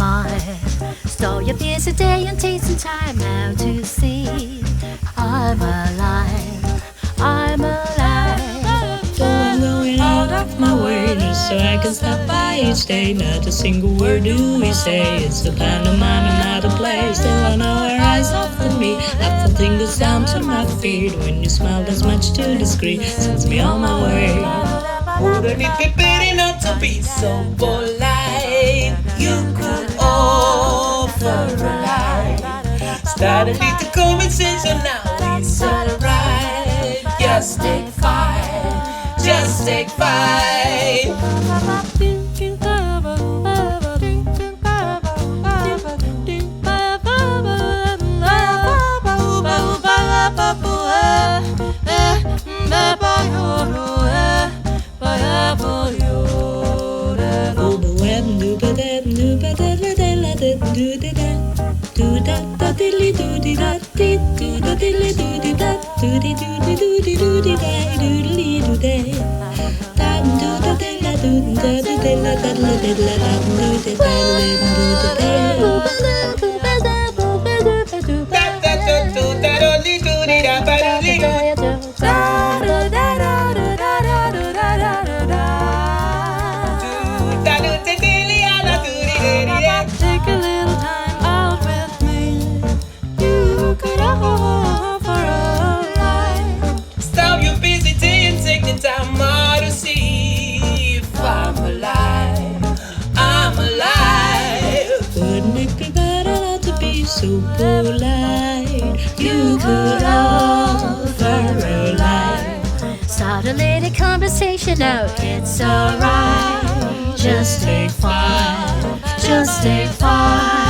fine. Stall your busy day and take some time now to see I'm alive, I'm alive. So I'm going out of my way just so I can stop by each day. Not a single word do we say. It's a pantomime and not a play. Still I know her eyes often me. I feel tingles down to my feet. When you smile that's much too discreet, sends me on my way. Wouldn't it be pity not to be so polite? You could offer a line. Start a little conversation now, it's alright. Just take five, just take five. Take a little time out with me. You could offer a line. Stop your busy day and take the time out to see if I'm alive, I'm alive. Wouldn't it be better not to be so polite? You could offer a line. Start a little conversation now, it's alright. Just take five, just take five.